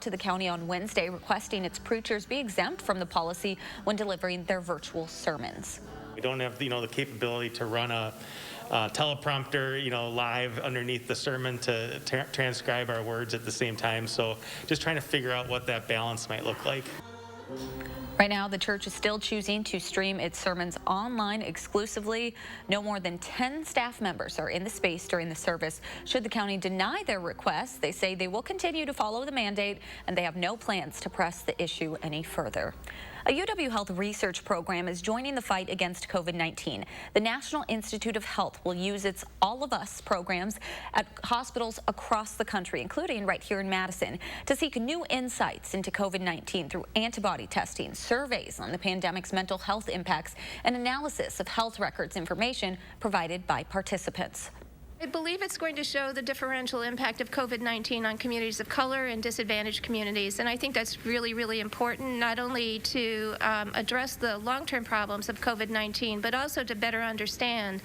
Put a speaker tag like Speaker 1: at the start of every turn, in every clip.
Speaker 1: to the county on Wednesday, requesting its preachers be exempt from the policy when delivering their virtual sermons.
Speaker 2: We don't have, the capability to run a teleprompter, live underneath the sermon to transcribe our words at the same time. So just trying to figure out what that balance might look like.
Speaker 1: Right now, the church is still choosing to stream its sermons online exclusively. No more than 10 staff members are in the space during the service. Should the county deny their request, they say they will continue to follow the mandate, and they have no plans to press the issue any further. A UW Health research program is joining the fight against COVID-19. The National Institute of Health will use its All of Us programs at hospitals across the country, including right here in Madison, to seek new insights into COVID-19 through antibody testing, surveys on the pandemic's mental health impacts, and analysis of health records information provided by participants.
Speaker 3: I believe it's going to show the differential impact of COVID-19 on communities of color and disadvantaged communities. And I think that's really, really important, not only to address the long-term problems of COVID-19, but also to better understand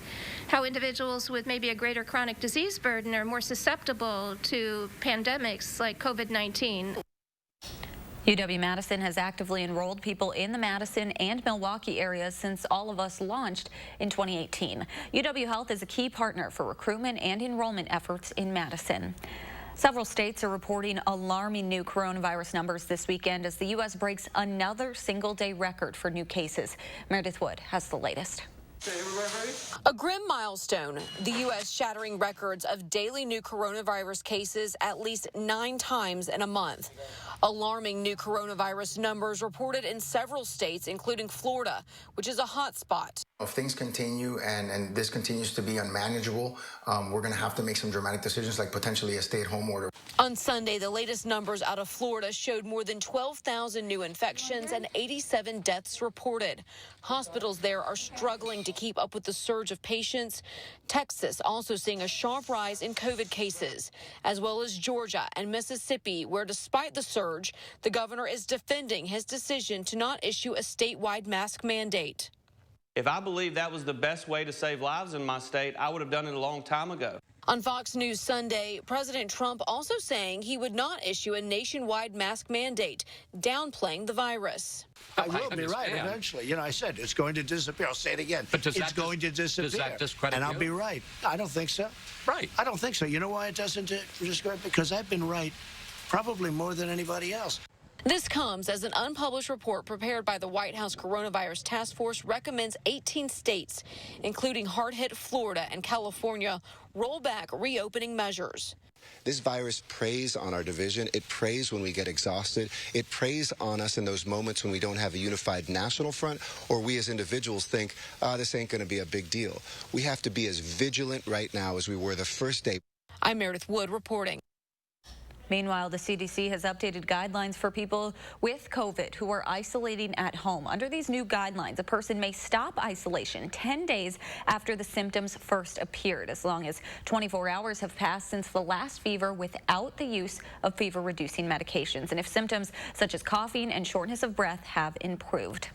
Speaker 3: how individuals with maybe a greater chronic disease burden are more susceptible to pandemics like COVID-19.
Speaker 1: UW-Madison has actively enrolled people in the Madison and Milwaukee areas since All of Us launched in 2018. UW Health is a key partner for recruitment and enrollment efforts in Madison. Several states are reporting alarming new coronavirus numbers this weekend as the U.S. breaks another single-day record for new cases. Meredith Wood has the latest.
Speaker 4: A grim milestone, the U.S. shattering records of daily new coronavirus cases at least 9 times in a month. Alarming new coronavirus numbers reported in several states, including Florida, which is a hot spot.
Speaker 5: If things continue and this continues to be unmanageable, we're going to have to make some dramatic decisions, like potentially a stay-at-home order.
Speaker 4: On Sunday, the latest numbers out of Florida showed more than 12,000 new infections and 87 deaths reported. Hospitals there are struggling to keep up with the surge of patients. Texas also seeing a sharp rise in COVID cases, as well as Georgia and Mississippi, where despite the surge, the governor is defending his decision to not issue a statewide mask mandate.
Speaker 6: If I believed that was the best way to save lives in my state, I would have done it a long time ago.
Speaker 4: On Fox News Sunday, President Trump also saying he would not issue a nationwide mask mandate, downplaying the virus.
Speaker 7: I will be right eventually. I said it's going to disappear. I'll say it again.
Speaker 8: But
Speaker 7: it's going to disappear.
Speaker 8: Does that discredit
Speaker 7: and
Speaker 8: you?
Speaker 7: I'll be right. I don't think so.
Speaker 8: Right.
Speaker 7: I don't think so. You know why it doesn't discredit? Because I've been right probably more than anybody else.
Speaker 4: This comes as an unpublished report prepared by the White House Coronavirus Task Force recommends 18 states, including hard-hit Florida and California, roll back reopening measures.
Speaker 9: This virus preys on our division. It preys when we get exhausted. It preys on us in those moments when we don't have a unified national front or we as individuals think, this ain't going to be a big deal. We have to be as vigilant right now as we were the first day.
Speaker 4: I'm Meredith Wood reporting.
Speaker 1: Meanwhile, the CDC has updated guidelines for people with COVID who are isolating at home. Under these new guidelines, a person may stop isolation 10 days after the symptoms first appeared, as long as 24 hours have passed since the last fever without the use of fever-reducing medications, and if symptoms such as coughing and shortness of breath have improved.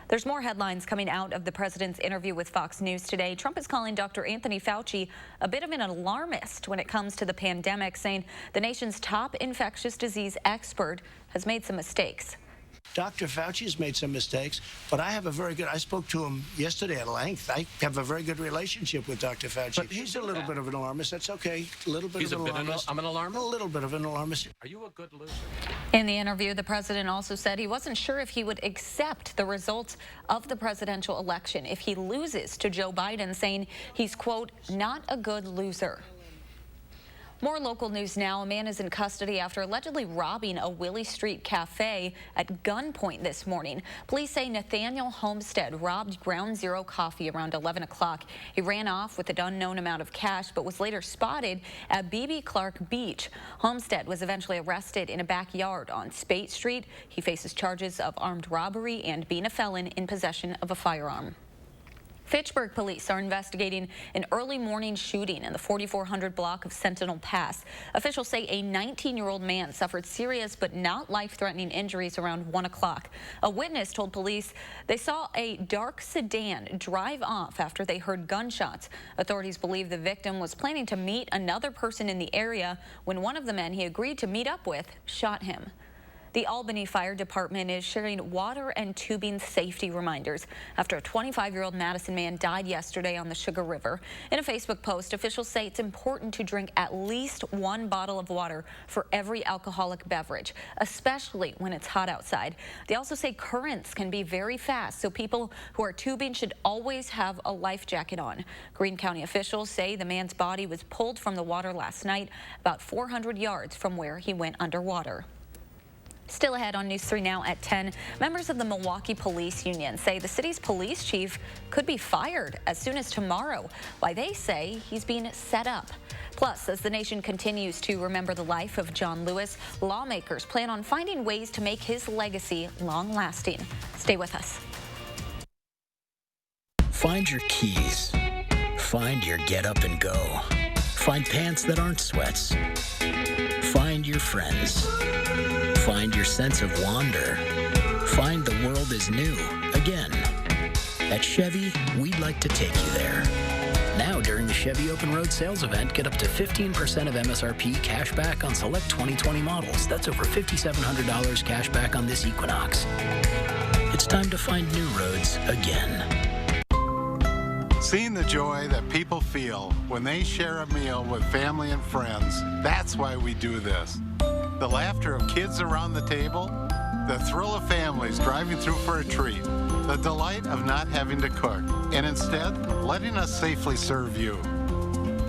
Speaker 1: There's more headlines coming out of the president's interview with Fox News today. Trump is calling Dr. Anthony Fauci a bit of an alarmist when it comes to the pandemic, saying the nation's top infectious disease expert has made some mistakes.
Speaker 7: Dr. Fauci has made some mistakes, but I spoke to him yesterday at length. I have a very good relationship with Dr. Fauci. But he's a little bit of an alarmist. That's okay. A little bit of an alarmist.
Speaker 8: I'm an alarmist?
Speaker 7: A little bit of an alarmist.
Speaker 8: Are you a good loser?
Speaker 1: In the interview, the president also said he wasn't sure if he would accept the results of the presidential election if he loses to Joe Biden, saying he's, quote, not a good loser. More local news now. A man is in custody after allegedly robbing a Willie Street cafe at gunpoint this morning. Police say Nathaniel Homestead robbed Ground Zero Coffee around 11 o'clock. He ran off with an unknown amount of cash, but was later spotted at BB Clark Beach. Homestead was eventually arrested in a backyard on Spate Street. He faces charges of armed robbery and being a felon in possession of a firearm. Fitchburg police are investigating an early morning shooting in the 4400 block of Sentinel Pass. Officials say a 19-year-old man suffered serious but not life-threatening injuries around 1 o'clock. A witness told police they saw a dark sedan drive off after they heard gunshots. Authorities believe the victim was planning to meet another person in the area when one of the men he agreed to meet up with shot him. The Albany Fire Department is sharing water and tubing safety reminders after a 25-year-old Madison man died yesterday on the Sugar River. In a Facebook post, officials say it's important to drink at least 1 bottle of water for every alcoholic beverage, especially when it's hot outside. They also say currents can be very fast, so people who are tubing should always have a life jacket on. Greene County officials say the man's body was pulled from the water last night, about 400 yards from where he went underwater. Still ahead on News 3 Now at 10, members of the Milwaukee Police Union say the city's police chief could be fired as soon as tomorrow. Why they say he's being set up. Plus, as the nation continues to remember the life of John Lewis, lawmakers plan on finding ways to make his legacy long-lasting. Stay with us.
Speaker 8: Find your keys. Find your get up and go. Find pants that aren't sweats. Find your friends. Find your sense of wonder. Find the world is new again. At Chevy, we'd like to take you there. Now, during the Chevy Open Road Sales Event, get up to 15% of MSRP cash back on select 2020 models. That's over $5,700 cash back on this Equinox. It's time to find new roads again.
Speaker 10: Seeing the joy that people feel when they share a meal with family and friends, that's why we do this. The laughter of kids around the table, the thrill of families driving through for a treat, the delight of not having to cook, and instead letting us safely serve you.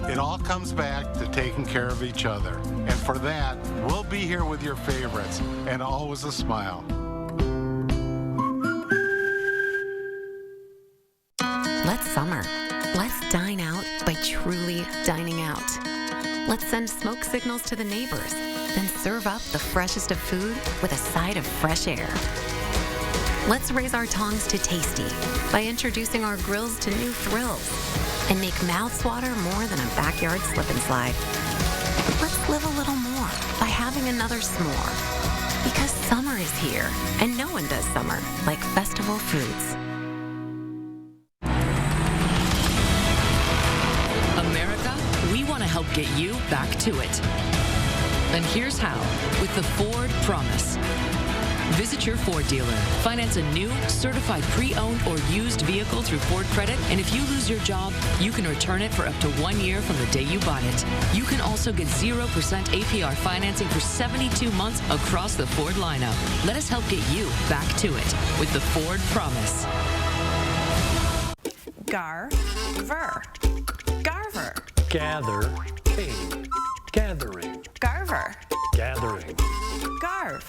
Speaker 10: It all comes back to taking care of each other. And for that, we'll be here with your favorites, and always a smile.
Speaker 11: Let's summer. Let's dine out by truly dining out. Let's send smoke signals to the neighbors, then serve up the freshest of food with a side of fresh air. Let's raise our tongues to tasty by introducing our grills to new thrills and make mouths water more than a backyard slip and slide. Let's live a little more by having another s'more. Because summer is here, and no one does summer like Festival Foods.
Speaker 12: America, we want to help get you back to it. And here's how, with the Ford Promise. Visit your Ford dealer. Finance a new, certified pre-owned or used vehicle through Ford Credit, and if you lose your job, you can return it for up to 1 year from the day you bought it. You can also get 0% APR financing for 72 months across the Ford lineup. Let us help get you back to it with the Ford Promise.
Speaker 13: Garver. Garver.
Speaker 14: Gather. Gathering.
Speaker 13: Garver.
Speaker 14: Gathering.
Speaker 13: Garv.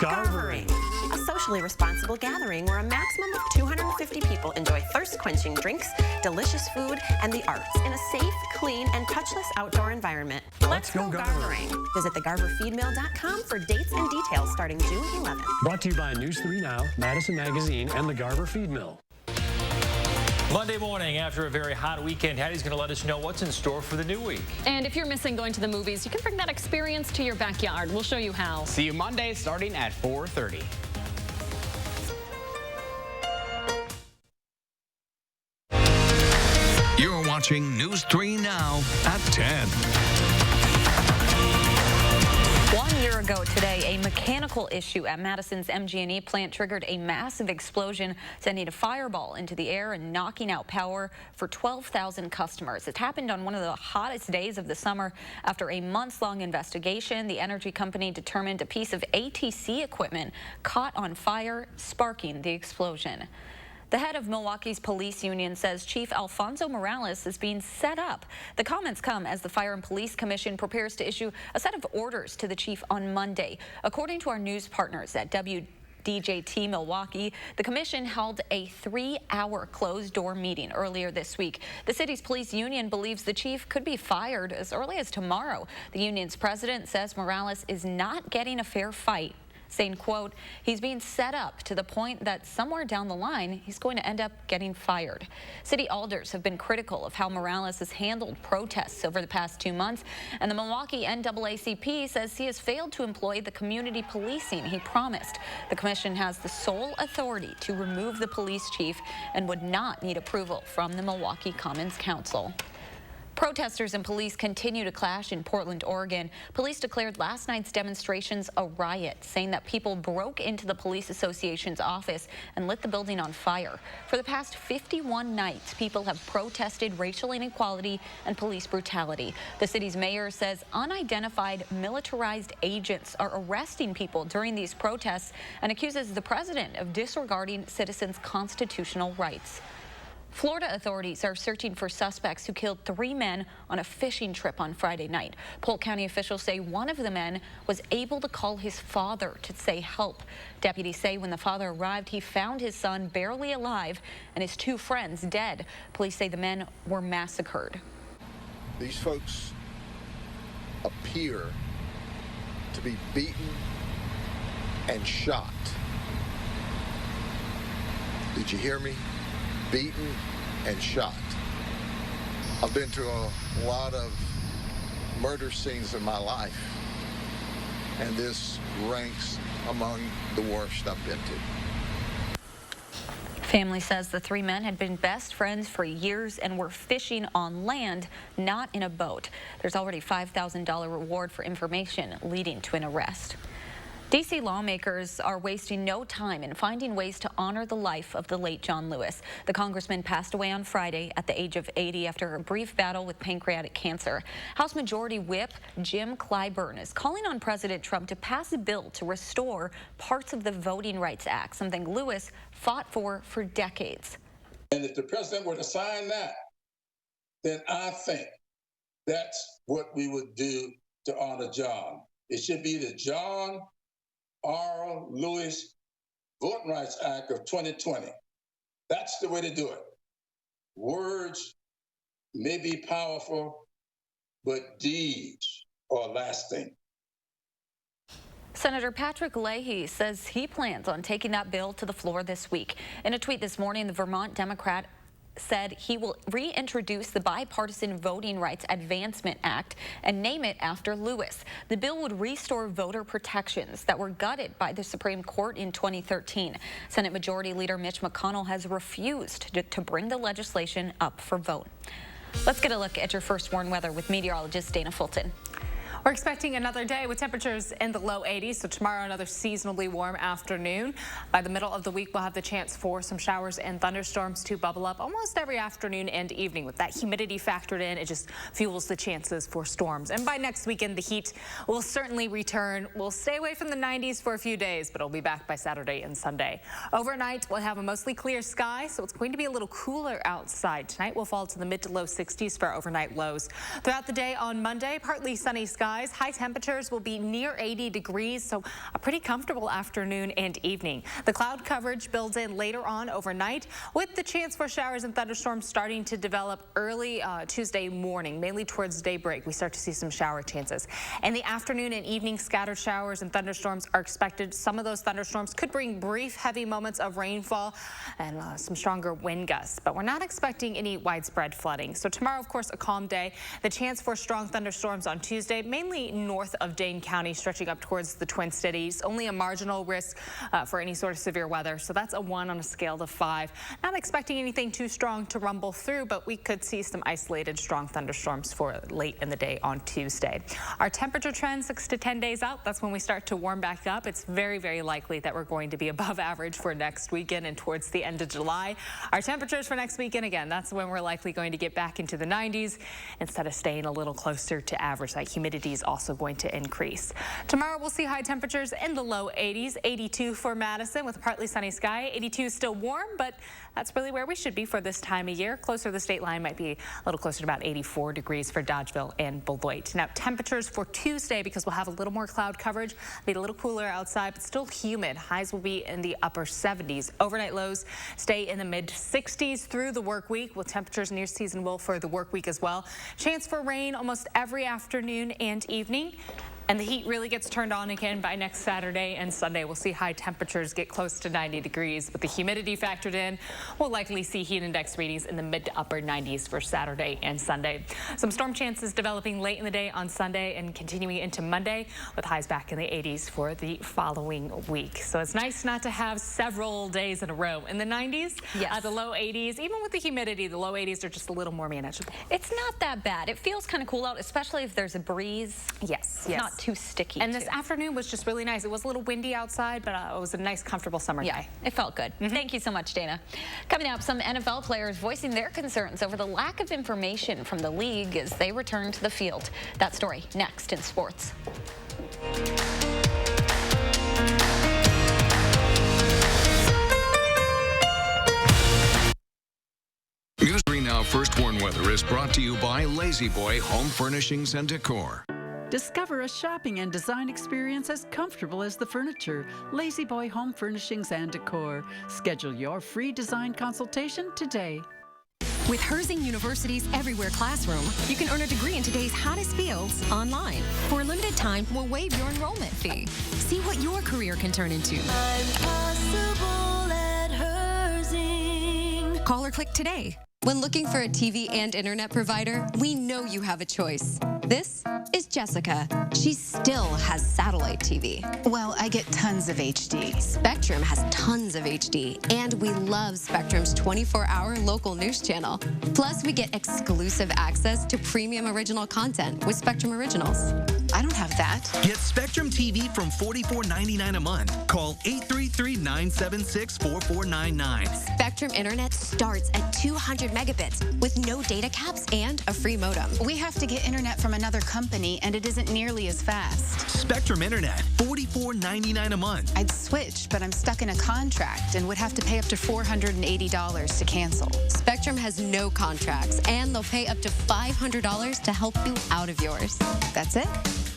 Speaker 14: Garvering.
Speaker 13: A socially responsible gathering where a maximum of 250 people enjoy thirst-quenching drinks, delicious food, and the arts in a safe, clean, and touchless outdoor environment. Let's go Garvering. Visit thegarverfeedmill.com for dates and details starting June 11th.
Speaker 14: Brought to you by News 3 Now, Madison Magazine, and the Garver Feed Mill.
Speaker 15: Monday morning, after a very hot weekend, Hattie's going to let us know what's in store for the new week.
Speaker 16: And if you're missing going to the movies, you can bring that experience to your backyard. We'll show you how.
Speaker 17: See you Monday starting at 4:30.
Speaker 18: You're watching News 3 Now at 10.
Speaker 1: 1 year ago today, a mechanical issue at Madison's MG&E plant triggered a massive explosion, sending a fireball into the air and knocking out power for 12,000 customers. It happened on one of the hottest days of the summer. After a months-long investigation, the energy company determined a piece of ATC equipment caught on fire, sparking the explosion. The head of Milwaukee's police union says Chief Alfonso Morales is being set up. The comments come as the Fire and Police Commission prepares to issue a set of orders to the chief on Monday. According to our news partners at WDJT Milwaukee, the commission held a 3-hour closed-door meeting earlier this week. The city's police union believes the chief could be fired as early as tomorrow. The union's president says Morales is not getting a fair fight, saying, quote, he's being set up to the point that somewhere down the line, he's going to end up getting fired. City alders have been critical of how Morales has handled protests over the past 2 months, and the Milwaukee NAACP says he has failed to employ the community policing he promised. The commission has the sole authority to remove the police chief and would not need approval from the Milwaukee Commons Council. Protesters and police continue to clash in Portland, Oregon. Police declared last night's demonstrations a riot, saying that people broke into the police association's office and lit the building on fire. For the past 51 nights, people have protested racial inequality and police brutality. The city's mayor says unidentified militarized agents are arresting people during these protests and accuses the president of disregarding citizens' constitutional rights. Florida authorities are searching for suspects who killed 3 men on a fishing trip on Friday night. Polk County officials say one of the men was able to call his father to say help. Deputies say when the father arrived, he found his son barely alive and his 2 friends dead. Police say the men were massacred.
Speaker 19: These folks appear to be beaten and shot. Did you hear me? Beaten and shot. I've been to a lot of murder scenes in my life, and this ranks among the worst I've been to.
Speaker 1: Family says the 3 men had been best friends for years and were fishing on land, not in a boat. There's already a $5,000 reward for information leading to an arrest. D.C. lawmakers are wasting no time in finding ways to honor the life of the late John Lewis. The congressman passed away on Friday at the age of 80 after a brief battle with pancreatic cancer. House Majority Whip Jim Clyburn is calling on President Trump to pass a bill to restore parts of the Voting Rights Act, something Lewis fought for decades.
Speaker 20: And if the president were to sign that, then I think that's what we would do to honor John. It should be the John R. Lewis Voting Rights Act of 2020. That's the way to do it. Words may be powerful, but deeds are lasting.
Speaker 1: Senator Patrick Leahy says he plans on taking that bill to the floor this week. In a tweet this morning, the Vermont Democrat said he will reintroduce the Bipartisan Voting Rights Advancement Act and name it after Lewis. The bill would restore voter protections that were gutted by the Supreme Court in 2013. Senate Majority Leader Mitch McConnell has refused to bring the legislation up for vote. Let's get a look at your first warn weather with meteorologist Dana Fulton.
Speaker 21: We're expecting another day with temperatures in the low 80s, so tomorrow another seasonably warm afternoon. By the middle of the week, we'll have the chance for some showers and thunderstorms to bubble up almost every afternoon and evening. With that humidity factored in, it just fuels the chances for storms. And by next weekend, the heat will certainly return. We'll stay away from the 90s for a few days, but it'll be back by Saturday and Sunday. Overnight, we'll have a mostly clear sky, so it's going to be a little cooler outside. Tonight, we'll fall to the mid to low 60s for our overnight lows. Throughout the day on Monday, partly sunny skies. High temperatures will be near 80 degrees, so a pretty comfortable afternoon and evening. The cloud coverage builds in later on overnight, with the chance for showers and thunderstorms starting to develop early Tuesday morning, mainly towards daybreak. We start to see some shower chances. In the afternoon and evening, scattered showers and thunderstorms are expected. Some of those thunderstorms could bring brief, heavy moments of rainfall and some stronger wind gusts, but we're not expecting any widespread flooding. So tomorrow, of course, a calm day. The chance for strong thunderstorms on Tuesday, mainly north of Dane County, stretching up towards the Twin Cities. Only a marginal risk for any sort of severe weather. So that's a 1 on a scale of 5. Not expecting anything too strong to rumble through, but we could see some isolated strong thunderstorms for late in the day on Tuesday. Our temperature trend 6 to 10 days out, that's when we start to warm back up. It's very, very likely that we're going to be above average for next weekend and towards the end of July. Our temperatures for next weekend, again, that's when we're likely going to get back into the 90s instead of staying a little closer to average. That humidity is also going to increase. Tomorrow we'll see high temperatures in the low 80s, 82 for Madison with a partly sunny sky. 82 is still warm, but that's really where we should be for this time of year. Closer to the state line might be a little closer to about 84 degrees for Dodgeville and Beloit. Now temperatures for Tuesday, because we'll have a little more cloud coverage, be a little cooler outside, but still humid. Highs will be in the upper 70s. Overnight lows stay in the mid 60s through the work week, with temperatures near seasonable for the work week as well. Chance for rain almost every afternoon and evening. And the heat really gets turned on again by next Saturday and Sunday. We'll see high temperatures get close to 90 degrees. With the humidity factored in, we'll likely see heat index readings in the mid to upper 90s for Saturday and Sunday. Some storm chances developing late in the day on Sunday and continuing into Monday, with highs back in the 80s for the following week. So it's nice not to have several days in a row in the 90s, the low 80s. Even with the humidity, the low 80s are just a little more manageable.
Speaker 1: It's not that bad. It feels kind of cool out, especially if there's a breeze.
Speaker 21: Yes.
Speaker 1: Not too sticky.
Speaker 21: And this afternoon was just really nice. It was a little windy outside, but it was a nice, comfortable summer day.
Speaker 1: It felt good. Thank you so much, Dana. Coming up, some NFL players voicing their concerns over the lack of information from the league as they return to the field. That story next in sports.
Speaker 18: News 3 Now First Warn Weather is brought to you by Lazy Boy Home Furnishings and Decor.
Speaker 2: Discover a shopping and design experience as comfortable as the furniture. Lazy Boy Home Furnishings and Decor. Schedule your free design consultation today.
Speaker 22: With Herzing University's Everywhere Classroom, you can earn a degree in today's hottest fields online. For a limited time, we'll waive your enrollment fee. See what your career can turn into. I'm possible at Herzing. Call or click today. When looking for a TV and internet provider, we know you have a choice. This is Jessica. She still has satellite TV. Well, I get tons of HD. Spectrum has tons of HD, and we love Spectrum's 24-hour local news channel. Plus, we get exclusive access to premium original content with Spectrum Originals. I don't have that.
Speaker 23: Get Spectrum TV from $44.99 a month. Call 833-976-4499.
Speaker 22: Spectrum Internet starts at 200 megabits with no data caps and a free modem.
Speaker 24: We have to get internet from another company, and it isn't nearly as fast.
Speaker 23: Spectrum Internet, $44.99 a month.
Speaker 24: I'd switch, but I'm stuck in a contract and would have to pay up to $480 to cancel.
Speaker 22: Spectrum has no contracts, and they'll pay up to $500 to help you out of yours.
Speaker 24: That's it.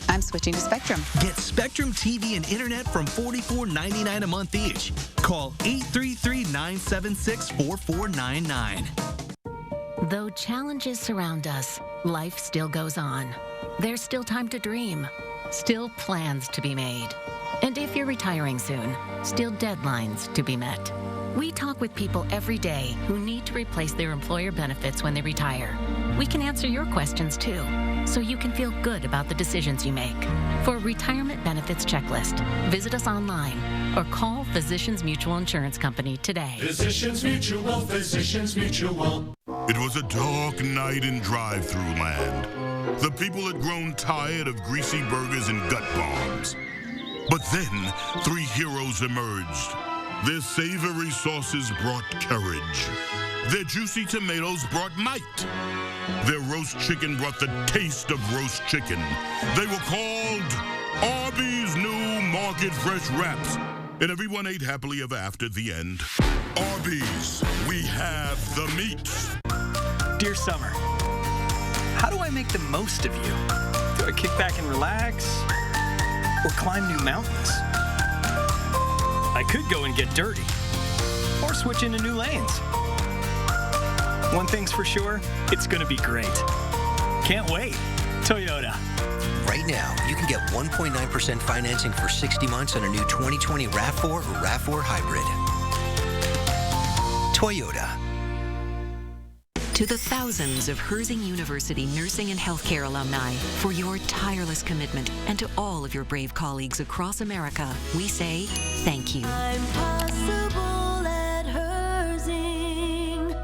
Speaker 24: I'm switching to Spectrum.
Speaker 23: Get Spectrum TV and internet from $44.99 a month each. Call 833-976-4499.
Speaker 25: Though challenges surround us, life still goes on. There's still time to dream, still plans to be made. And if you're retiring soon, still deadlines to be met. We talk with people every day who need to replace their employer benefits when they retire. We can answer your questions too, so you can feel good about the decisions you make. For a retirement benefits checklist, visit us online or call Physicians Mutual Insurance Company today.
Speaker 26: Physicians Mutual, Physicians Mutual.
Speaker 27: It was a dark night in drive-thru land. The people had grown tired of greasy burgers and gut bombs. But then, 3 heroes emerged. Their savory sauces brought courage. Their juicy tomatoes brought might. Their roast chicken brought the taste of roast chicken. They were called Arby's New Market Fresh Wraps. And everyone ate happily ever after at the end. Arby's, we have the meats.
Speaker 28: Dear Summer, how do I make the most of you? Do I kick back and relax? Or climb new mountains? I could go and get dirty. Or switch into new lanes. One thing's for sure, it's gonna be great. Can't wait. Toyota.
Speaker 29: Right now, you can get 1.9% financing for 60 months on a new 2020 RAV4 or RAV4 Hybrid. Toyota.
Speaker 25: To the thousands of Herzing University nursing and healthcare alumni, for your tireless commitment, and to all of your brave colleagues across America, we say thank you. I'm possible at Herzing.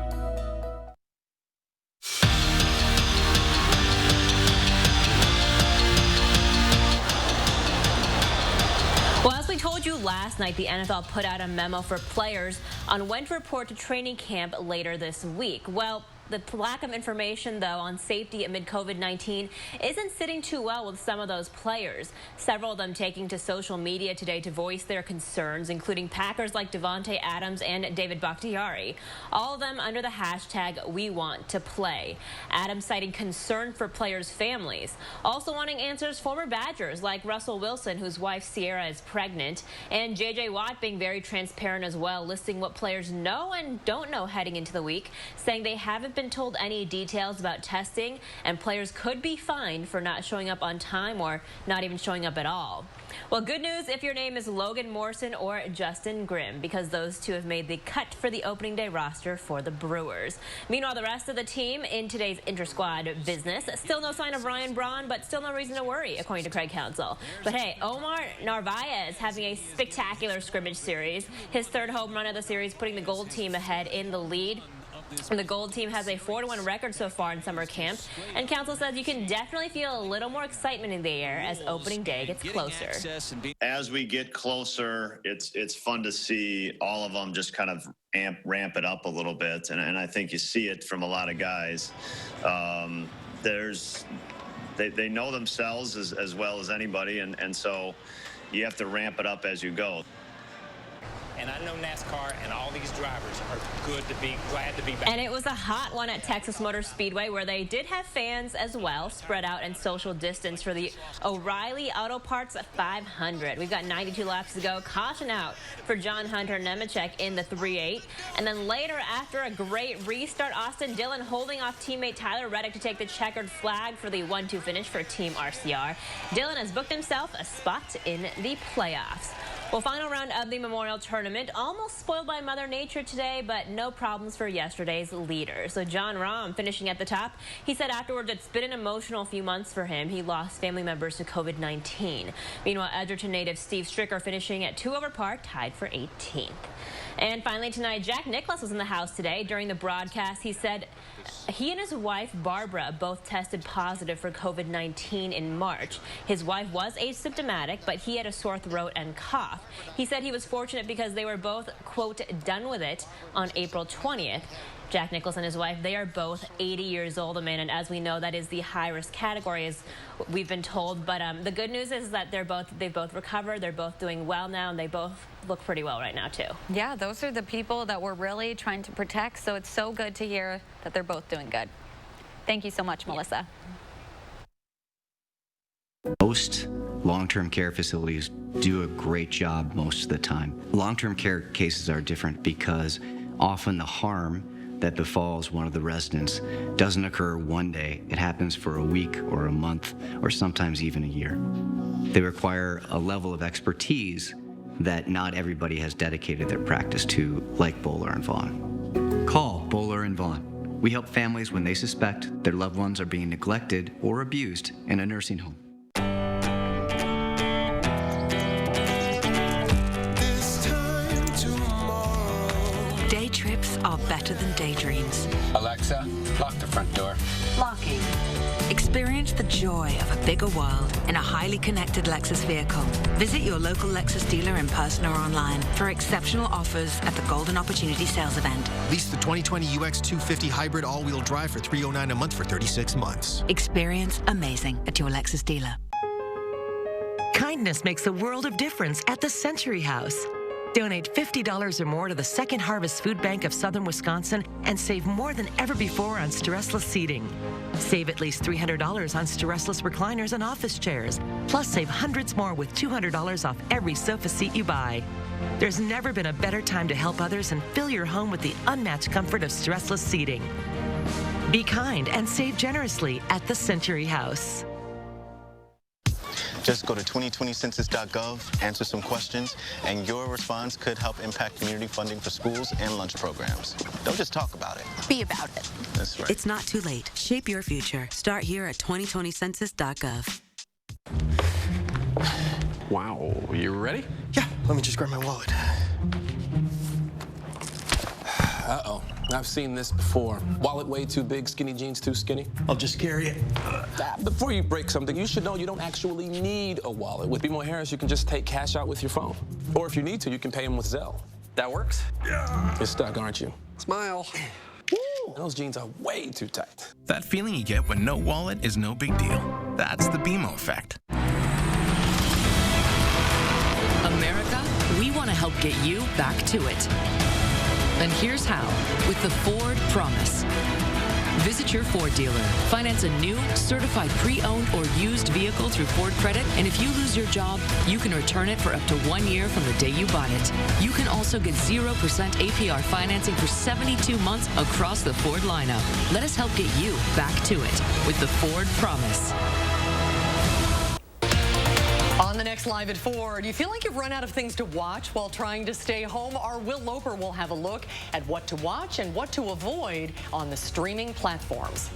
Speaker 30: Well, as we told you last night, the NFL put out a memo for players on when to report to training camp later this week. Well, the lack of information, though, on safety amid COVID-19 isn't sitting too well with some of those players. Several of them taking to social media today to voice their concerns, including Packers like Davante Adams and David Bakhtiari. All of them under the hashtag #WeWantToPlay. Adams citing concern for players' families. Also wanting answers, former Badgers like Russell Wilson, whose wife Sierra is pregnant, and J.J. Watt being very transparent as well, listing what players know and don't know heading into the week, saying they haven't been been told any details about testing, and players could be fined for not showing up on time or not even showing up at all. Well, good news if your name is Logan Morrison or Justin Grimm, because those two have made the cut for the opening day roster for the Brewers. Meanwhile, the rest of the team in today's inter-squad business, still no sign of Ryan Braun, but still no reason to worry, according to Craig Counsell. But hey, Omar Narvaez having a spectacular scrimmage series. His third home run of the series, putting the Gold team ahead in the lead. And the Gold team has a 4-1 record so far in summer camp, and Counsell says you can definitely feel a little more excitement in the air as opening day gets closer.
Speaker 3: As we get closer, it's fun to see all of them just kind of ramp it up a little bit, and I think you see it from a lot of guys. They know themselves as well as anybody, and so you have to ramp it up as you go.
Speaker 4: And I know NASCAR and all these drivers are glad to be back.
Speaker 30: And it was a hot one at Texas Motor Speedway, where they did have fans as well, spread out and social distance for the O'Reilly Auto Parts 500. We've got 92 laps to go. Caution out for John Hunter Nemechek in the 3.8. And then later, after a great restart, Austin Dillon holding off teammate Tyler Reddick to take the checkered flag for the 1-2 finish for Team RCR. Dillon has booked himself a spot in the playoffs. Well, final round of the Memorial Tournament, almost spoiled by Mother Nature today, but no problems for yesterday's leader. So John Rahm finishing at the top. He said afterwards it's been an emotional few months for him. He lost family members to COVID-19. Meanwhile, Edgerton native Steve Stricker finishing at 2 over par, tied for 18th. And finally tonight, Jack Nicklaus was in the house today. During the broadcast, he said he and his wife, Barbara, both tested positive for COVID-19 in March. His wife was asymptomatic, but he had a sore throat and cough. He said he was fortunate because they were both, quote, done with it on April 20th. Jack Nicklaus and his wife, they are both 80 years old, Amanda, and as we know, that is the high-risk category, as we've been told. But the good news is that they've both recovered, they're both doing well now, and they both look pretty well right now, too.
Speaker 1: Yeah, those are the people that we're really trying to protect, so it's so good to hear that they're both doing good. Thank you so much, Melissa.
Speaker 5: Most long-term care facilities do a great job most of the time. Long-term care cases are different because often the harm that befalls one of the residents doesn't occur one day. It happens for a week or a month or sometimes even a year. They require a level of expertise that not everybody has dedicated their practice to, like Bowler and Vaughn. Call Bowler and Vaughn. We help families when they suspect their loved ones are being neglected or abused in a nursing home.
Speaker 6: Day trips are better than daydreams.
Speaker 7: Alexa, lock the front door.
Speaker 6: Locking. Experience the joy of a bigger world in a highly connected Lexus vehicle. Visit your local Lexus dealer in person or online for exceptional offers at the Golden Opportunity Sales Event.
Speaker 8: Lease the 2020 UX 250 Hybrid all-wheel drive for $309 a month for 36 months.
Speaker 6: Experience amazing at your Lexus dealer.
Speaker 9: Kindness makes a world of difference at the Century House. Donate $50 or more to the Second Harvest Food Bank of Southern Wisconsin and save more than ever before on stressless seating. Save at least $300 on stressless recliners and office chairs. Plus, save hundreds more with $200 off every sofa seat you buy. There's never been a better time to help others and fill your home with the unmatched comfort of stressless seating. Be kind and save generously at the Century House.
Speaker 10: Just go to 2020census.gov, answer some questions, and your response could help impact community funding for schools and lunch programs. Don't just talk about it.
Speaker 6: Be about it.
Speaker 10: That's right.
Speaker 6: It's not too late. Shape your future. Start here at 2020census.gov.
Speaker 11: Wow, you ready?
Speaker 8: Yeah, let me just grab my wallet.
Speaker 11: Uh-oh, I've seen this before. Wallet way too big, skinny jeans too skinny.
Speaker 8: I'll just carry it.
Speaker 11: Before you break something, you should know you don't actually need a wallet. With BMO Harris, you can just take cash out with your phone. Or if you need to, you can pay them with Zelle. That works? Yeah. You're stuck, aren't you?
Speaker 8: Smile.
Speaker 11: Woo! Those jeans are way too tight.
Speaker 23: That feeling you get when no wallet is no big deal. That's the BMO effect.
Speaker 12: America, we want to help get you back to it. And here's how, with the Ford Promise. Visit your Ford dealer. Finance a new, certified pre-owned or used vehicle through Ford Credit, and if you lose your job, you can return it for up to 1 year from the day you bought it. You can also get 0% APR financing for 72 months across the Ford lineup. Let us help get you back to it with the Ford Promise.
Speaker 2: On the next Live at 4, do you feel like you've run out of things to watch while trying to stay home? Our Will Loper will have a look at what to watch and what to avoid on the streaming platforms.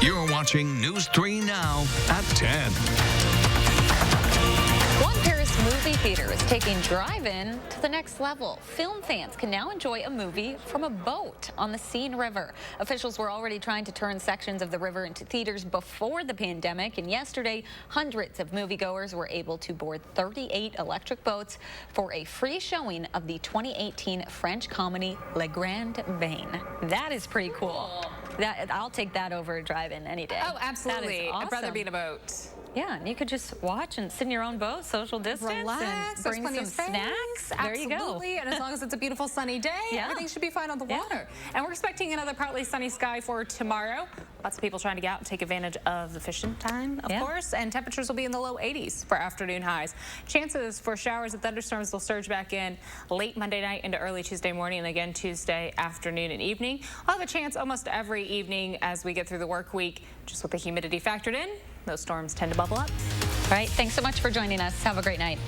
Speaker 23: You're watching News 3 Now at 10.
Speaker 1: One Paris movie theater is taking drive-in to the next level. Film fans can now enjoy a movie from a boat on the Seine River. Officials were already trying to turn sections of the river into theaters before the pandemic, and yesterday, hundreds of moviegoers were able to board 38 electric boats for a free showing of the 2018 French comedy Le Grand Bain. That is pretty cool. I'll take that over a drive-in any day.
Speaker 13: Oh, absolutely.
Speaker 1: That is awesome.
Speaker 13: I'd rather be in a boat.
Speaker 1: Yeah, and you could just watch and sit in your own boat, social distance,
Speaker 13: relax,
Speaker 1: and bring
Speaker 13: there's plenty
Speaker 1: some
Speaker 13: of
Speaker 1: snacks.
Speaker 13: Absolutely.
Speaker 1: There you go.
Speaker 13: Absolutely, and as long as it's a beautiful sunny day, everything should be fine on the water.
Speaker 30: And we're expecting another partly sunny sky for tomorrow. Lots of people trying to get out and take advantage of the fishing time, of course, and temperatures will be in the low 80s for afternoon highs. Chances for showers and thunderstorms will surge back in late Monday night into early Tuesday morning, and again Tuesday afternoon and evening. I'll have a chance almost every evening as we get through the work week. Just with the humidity factored in, those storms tend to bubble up.
Speaker 1: All right, thanks so much for joining us. Have a great night.